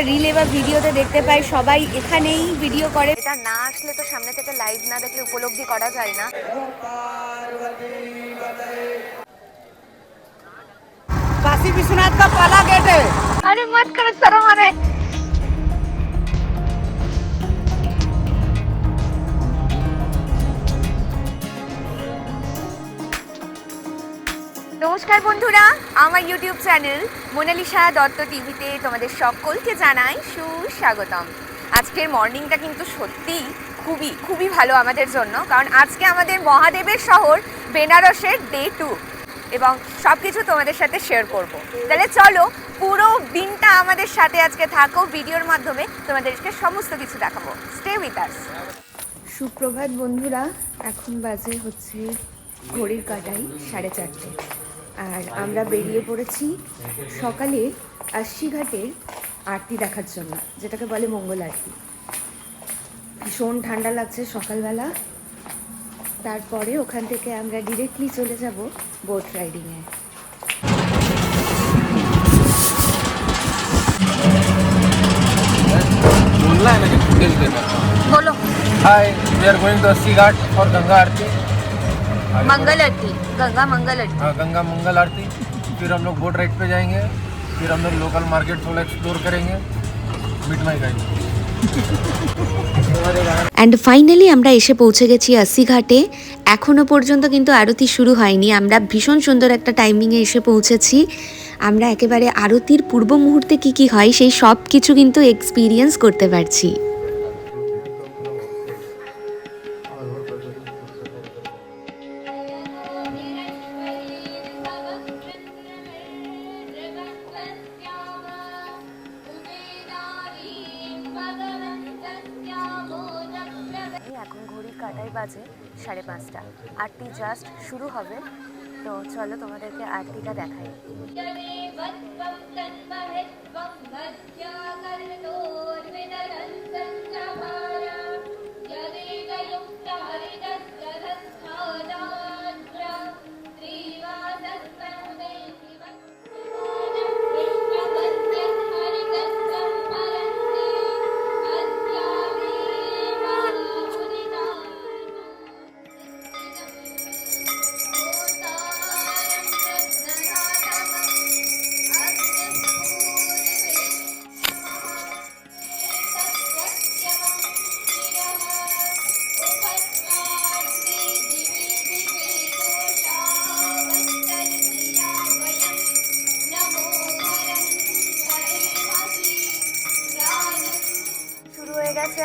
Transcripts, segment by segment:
Relay বা ভিডিওতে দেখতে পাই সবাই এখানেই ভিডিও করে, এটা না আসলে তো সামনে থেকে লাইভ না দেখলে উপলব্ধি করা যায় না। काशी विश्वनाथ का पहला गेट है। अरे मत करो शर्म आ रहा है। নমস্কার বন্ধুরা, আমার ইউটিউব চ্যানেল মোনালিসা দত্ত টিভিতে তোমাদের সকলকে জানাই সুস্বাগতম। আজকের মর্নিংটা কিন্তু সত্যি খুবই খুবই ভালো আমাদের জন্য, কারণ আজকে আমাদের মহাদেবের শহর বেনারসের ডে 2 এবং সব কিছু তোমাদের সাথে শেয়ার করব। তাহলে চলো পুরো দিনটা আমাদের সাথে আজকে থাকো, ভিডিওর মাধ্যমে তোমাদেরকে সমস্ত কিছু দেখাবো। Stay with us. সুপ্রভাত বন্ধুরা, এখন বাজে হচ্ছে ঘড়ির কাঁটায় 4:30, আর আমরা বেরিয়ে পড়েছি সকালে আশি ঘাটের আরতি দেখার জন্য, যেটাকে বলে মঙ্গল আরতি। ভীষণ ঠান্ডা লাগছে সকালবেলা। তারপরে ওখান থেকে আমরা ডিরেক্টলি চলে যাব বোট রাইডিংয়ে। बोलो। हाय, वी आर गोइंग टू अस्सी घाट फॉर गंगा आरती। मंगल आरती, गंगा मंगल आरती। हाँ, गंगा मंगल आरती। फिर हम लोग बोट राइड पे जाएंगे। फिर हम लोग लोकल मार्केट थोड़ा एक्सप्लोर करेंगे। Meet my guide. And finally আমরা এসে পৌঁছে গেছি আশি ঘাটে। এখনও পর্যন্ত কিন্তু আরতি শুরু হয়নি। আমরা ভীষণ সুন্দর একটা টাইমিংয়ে এসে পৌঁছেছি। আমরা একেবারে আরতির পূর্ব মুহূর্তে কি হয় সেই সব কিছু কিন্তু এক্সপিরিয়েন্স করতে পারছি। এখন ঘড়ির কাঁটায় বাজে 5:30, আরতি জাস্ট শুরু হবে। তো চলো তোমাদেরকে আরতিটা দেখাই।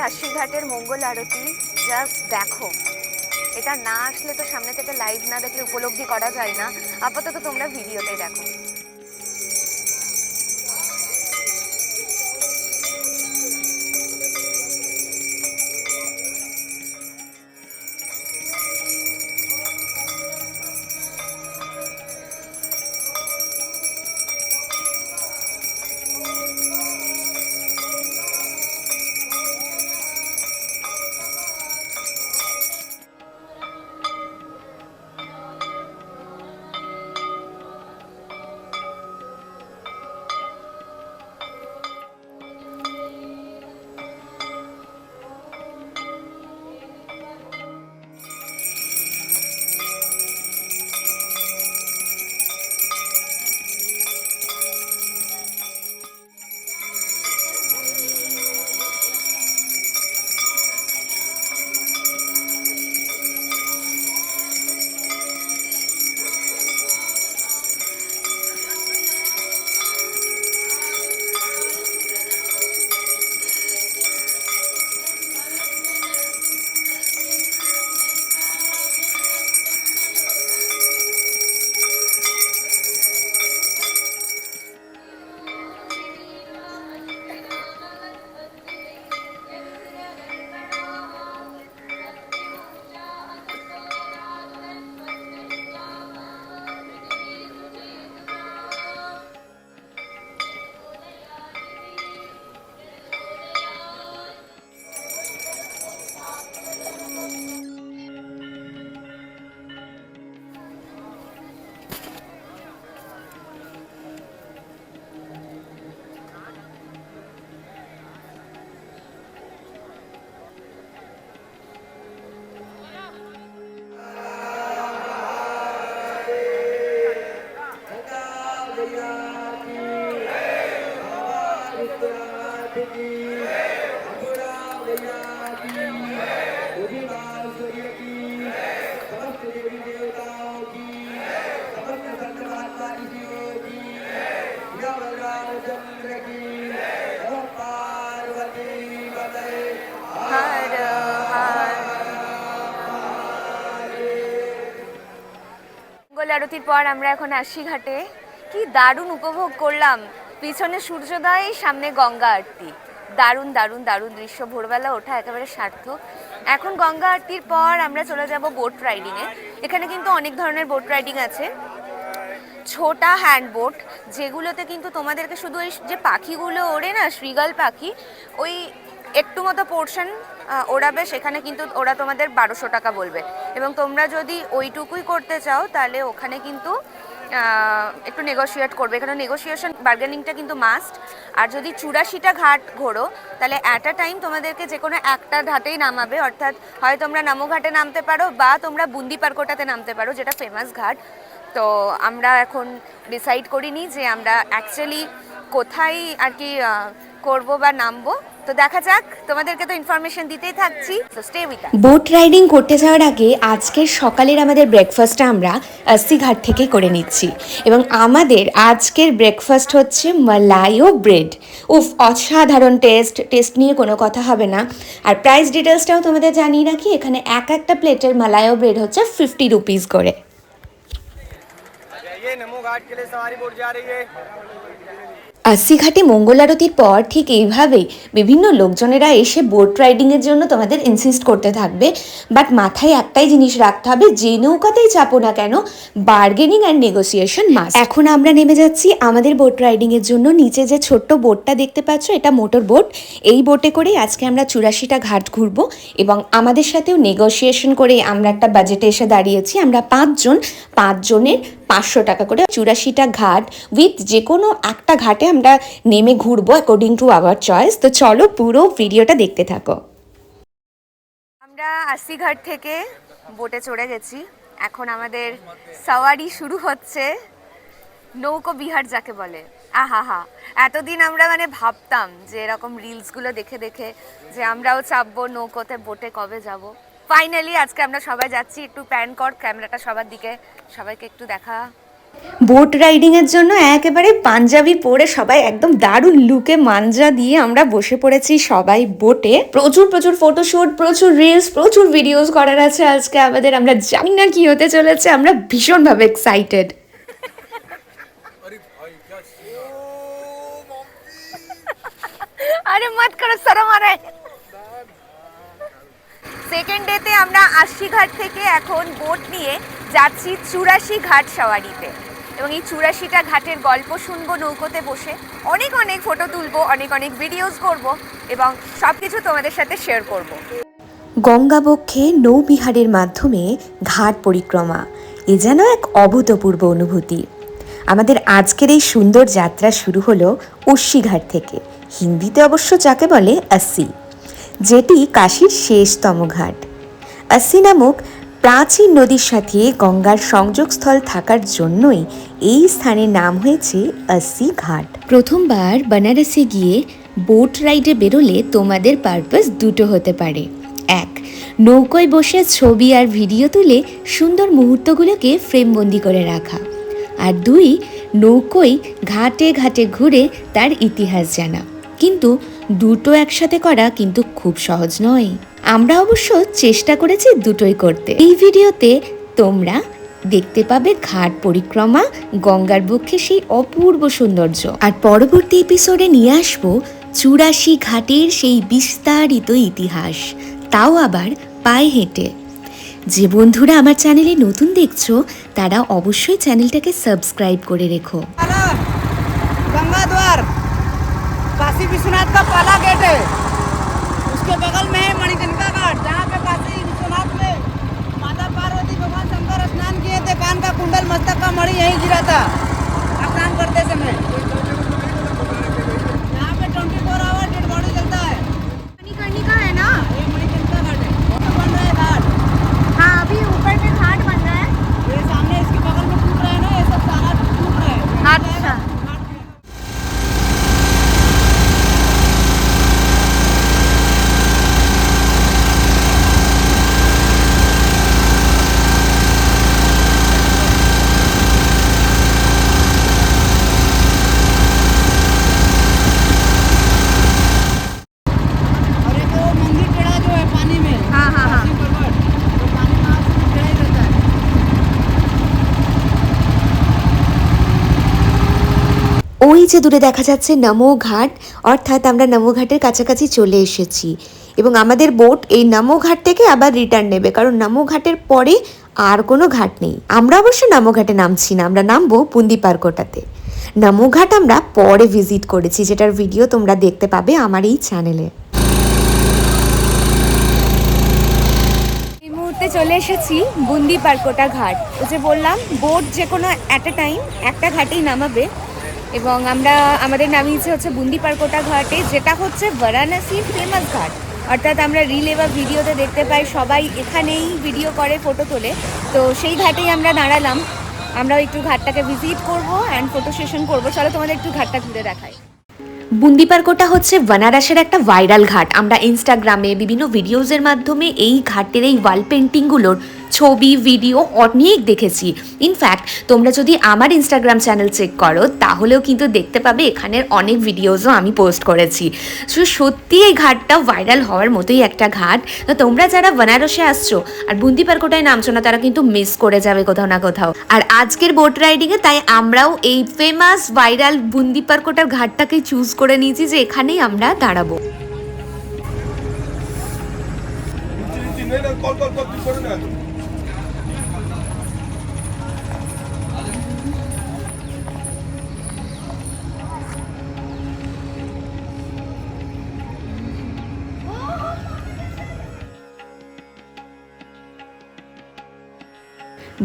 আশি ঘাটের মঙ্গল আরতি, জাস্ট দেখো। এটা না আসলে তো সামনে থেকে লাইভ না দেখলে উপলব্ধি করা যায় না। আপাতত তোমরা ভিডিওতে দেখো। হর হর। মঙ্গল আরতির পর আমরা এখন আসি ঘাটে। কি দারুণ উপভোগ করলাম, পিছনে সূর্যোদয়, সামনে গঙ্গা আরতি। দারুণ দারুণ দারুণ দৃশ্য, ভোরবেলা ওঠা একেবারে সার্থক। এখন গঙ্গা আরতির পর আমরা চলে যাব বোট রাইডিংয়ে। এখানে কিন্তু অনেক ধরনের বোট রাইডিং আছে। ছোটা হ্যান্ড বোট, যেগুলোতে কিন্তু তোমাদেরকে শুধু ওই যে পাখিগুলো ওড়ে না, শৃগাল পাখি, ওই একটু মতো পোর্শন ওড়াবে, সেখানে কিন্তু ওরা তোমাদের 1200 টাকা বলবে। এবং তোমরা যদি ওইটুকুই করতে চাও তাহলে ওখানে কিন্তু একটু নেগোশিয়েট করবে। এখানে নেগোসিয়েশন বার্গেনিংটা কিন্তু মাস্ট। আর যদি 84টা ঘাট ঘোরো তাহলে অ্যাট আ টাইম তোমাদেরকে যে কোনো একটা ঘাটেই নামাবে, অর্থাৎ হয় তোমরা নামো ঘাটে নামতে পারো বা তোমরা বুন্দি পার্কোটাতে নামতে পারো, যেটা ফেমাস ঘাট। তো আমরা এখন ডিসাইড করিনি যে আমরা অ্যাকচুয়ালি কোথায় আর কি করবো বা নামবো। তো দেখা যাক, তোমাদেরকে তো ইনফরমেশন দিতেই থাকছি, তো stay with us. Boat riding করতে যাওয়ার আগে আজকের সকালের আমাদের ব্রেকফাস্টটা আমরা আস্সি ঘাট থেকে করে নিচ্ছি। এবং আমাদের আজকের ব্রেকফাস্ট হচ্ছে মালায়ো ব্রেড। উফ, অসাধারণ টেস্ট নিয়ে কোনো কথা হবে না। আর প্রাইস ডিটেলসটাও তোমাদের জানিয়ে রাখি, এখানে একটা প্লেটের মালায়ো ব্রেড হচ্ছে 50 রুপিস করে। ये नमो घाट के लिए सवारी बोट जा रही है। আস্সি ঘাটে মঙ্গল আরতির পর ঠিক এইভাবেই বিভিন্ন লোকজনেরা এসে বোট রাইডিংয়ের জন্য তোমাদের ইনসিস্ট করতে থাকবে। বাট মাথায় একটাই জিনিস রাখতে হবে, যে নৌকাতেই চাপো না কেন, বার্গেনিং অ্যান্ড নেগোসিয়েশন মাস্ট। এখন আমরা নেমে যাচ্ছি আমাদের বোট রাইডিংয়ের জন্য। নিচে যে ছোট্ট বোটটা দেখতে পাচ্ছ, এটা মোটর বোট। এই বোটে করেই আজকে আমরা 84টা ঘাট ঘুরবো। এবং আমাদের সাথেও নেগোসিয়েশন করে আমরা একটা বাজেটে এসে দাঁড়িয়েছি। আমরা 5 জন, 5 জনের 500 টাকা করে 84টা ঘাট উইথ যে কোনো একটা ঘাটে আমরা নেমে ঘুরবো অ্যাকর্ডিং টু আওয়ার চয়েস। তো চলো পুরো ভিডিওটা দেখতে থাকো। আমরা আস্সি ঘাট থেকে বোটে চড়ে গেছি। এখন আমাদের সাওয়ারি শুরু হচ্ছে, নৌকো বিহার যাকে বলে। আহা হা, এতদিন আমরা মানে ভাবতাম যে এরকম রিলসগুলো দেখে দেখে যে আমরাও চাপবো নৌকোতে, বোটে কবে যাব। ফাইনালি আজকে আমরা সবাই যাচ্ছি। একটু প্যান কর ক্যামেরাটা সবার দিকে, সবাইকে একটু দেখা। বোট রাইডিংয়ের জন্য একেবারে পাঞ্জাবি পরে সবাই একদম দারুণ লুকে মাঞ্জা দিয়ে আমরা বসে পড়েছি সবাই বোটে। প্রচুর প্রচুর ফটোশ্যুট, প্রচুর রিলস, প্রচুর ভিডিওস করার আছে আজকে আমাদের। আমরা জানি না কি হতে চলেছে, আমরা ভীষণভাবে এক্সাইটেড। আরে মত করো, শরম আ রা হ্যায়। সেকেন্ড ডেতে আমরা আস্সি ঘাট থেকে এখন বোট নিয়ে যাচ্ছি 84 ঘাট সাওয়ারিতে। এবং এই 84টা ঘাটের গল্প শুনবো নৌকোতে বসে, অনেক অনেক ফটো তুলবো, অনেক অনেক ভিডিওস করব এবং সব কিছু তোমাদের সাথে শেয়ার করব। গঙ্গাবক্ষে নৌবিহারের মাধ্যমে ঘাট পরিক্রমা, এ যেন এক অভূতপূর্ব অনুভূতি। আমাদের আজকের এই সুন্দর যাত্রা শুরু হলো অস্সি ঘাট থেকে, হিন্দিতে অবশ্য যাকে বলে আস্সি, যেটি কাশীর শেষতম ঘাট। আস্সি নামক প্রাচীন নদীর সাথে গঙ্গার সংযোগস্থল থাকার জন্যই এই স্থানের নাম হয়েছে আস্সি ঘাট। প্রথমবার বেনারসে গিয়ে বোট রাইডে বেরোলে তোমাদের পারপাস দুটো হতে পারে। এক, নৌকোয় বসে ছবি আর ভিডিও তুলে সুন্দর মুহূর্তগুলোকে ফ্রেমবন্দি করে রাখা। আর 2, নৌকোয় ঘাটে ঘাটে ঘুরে তার ইতিহাস জানা। কিন্তু দুটো একসাথে করা কিন্তু খুব সহজ নয়। আমরা অবশ্য চেষ্টা করেছি দুটোই করতে। এই ভিডিওতে তোমরা দেখতে পাবে ঘাট পরিক্রমা, গঙ্গার বক্ষে সেই অপূর্ব সৌন্দর্য। আর পরবর্তী এপিসোডে নিয়ে আসবো 84 ঘাটের সেই বিস্তারিত ইতিহাস, তাও আবার পায়ে হেঁটে। যে বন্ধুরা আমার চ্যানেলে নতুন দেখছো তারা অবশ্যই চ্যানেলটাকে সাবস্ক্রাইব করে রেখো। गंगा द्वार काशी विश्वनाथ का पहला गेट है। उसके बगल में है मणिकर्णिका घाट, जहाँ पे काशी विश्वनाथ में माता पार्वती भगवान शंकर स्नान किए थे। कान का कुंडल, मस्तक का मणि यहीं गिरा था स्नान करते समय। यहाँ पे 24 आवर डेड बॉडी चलता है। मणिकर्णिका है ना? ये मणिकर्णिका घाट है, तो बन रहा है घाट। हाँ, अभी ऊपर में घाट बन रहा है। ये सामने इसके बगल में टूट रहा है ना, ये सब सारा टूट रहा है। अच्छा। ওই যে দূরে দেখা যাচ্ছে নমো ঘাট, অর্থাৎ আমরা নমো ঘাটের কাছাকাছি চলে এসেছি এবং আমাদের বোট এই নমো ঘাট থেকে আবার রিটার্ন নেবে, কারণ নমো ঘাটের পরে আর কোনো ঘাট নেই। আমরা অবশ্য নমো ঘাটে নামছি না, আমরা নামবো বুন্দি পার্কোটাতে। নমো ঘাট আমরা পরে ভিজিট করেছি, যেটার ভিডিও তোমরা দেখতে পাবে আমার এই চ্যানেলে। এই মুহূর্তে চলে এসেছি বুন্দি পার্কোটা ঘাট। ওই যে বললাম বোট যে কোনো অ্যাট এ টাইম একটা ঘাটেই নামাবে এবং আমরা আমাদের নামিয়েছে হচ্ছে বুন্দি পার্কোটা ঘাটে, যেটা হচ্ছে বারাণসীর ফেমাস ঘাট। অর্থাৎ আমরা রিলে বা ভিডিওতে দেখতে পাই সবাই এখানেই ভিডিও করে, ফটো তোলে। তো সেই ঘাটেই আমরা দাঁড়ালাম। আমরাও একটু ঘাটটাকে ভিজিট করব অ্যান্ড ফটো সেশন করবো। চলো তোমাদের একটু ঘাটটা ঘুরে দেখাই। বুন্দি পার্কোটা হচ্ছে বানারসের একটা ভাইরাল ঘাট। আমরা ইনস্টাগ্রামে বিভিন্ন ভিডিওজের মাধ্যমে এই ঘাটের এই ওয়াল পেন্টিংগুলোর ছবি ভিডিও অনেক দেখেছি। ইনফ্যাক্ট তোমরা যদি আমার ইনস্টাগ্রাম চ্যানেল চেক করো তাহলেও কিন্তু দেখতে পাবে এখানের অনেক ভিডিওজও আমি পোস্ট করেছি। সো সত্যি এই ঘাটটা ভাইরাল হওয়ার মতোই একটা ঘাট। তো তোমরা যারা বানারসে আসছো আর বুন্দি পার্কোটায় নামছো না, তারা কিন্তু মিস করে যাবে কোথাও না কোথাও। আর আজকের বোট রাইডিংয়ে তাই আমরাও এই ফেমাস ভাইরাল বুন্দি পার্কোটার ঘাটটাকেই চুজ করে নিয়েছি যে এখানেই আমরা দাঁড়াবো।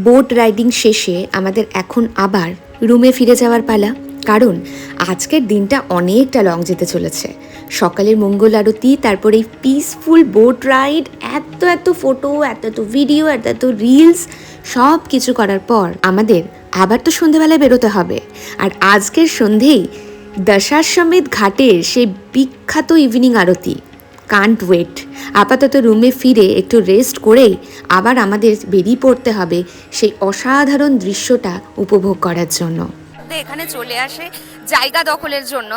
বোট রাইডিং শেষে আমাদের এখন আবার রুমে ফিরে যাওয়ার পালা, কারণ আজকের দিনটা অনেকটা লং যেতে চলেছে। সকালের মঙ্গল আরতি, তারপরে এই পিসফুল বোট রাইড, এত এত ফটো, এত এত ভিডিও, এত এত রিলস, সব কিছু করার পর আমাদের আবার তো সন্ধেবেলায় বেরোতে হবে। আর আজকের সন্ধেই দশাশ্বমেধ ঘাটের সেই বিখ্যাত ইভিনিং আরতি। Can't wait. আপাতত রুমে ফিরে একটু রেস্ট করেই আবার আমাদের বেরিয়ে পড়তে হবে সেই অসাধারণ দৃশ্যটা উপভোগ করার জন্য। এখানে চলে আসে জায়গা দখলের জন্য।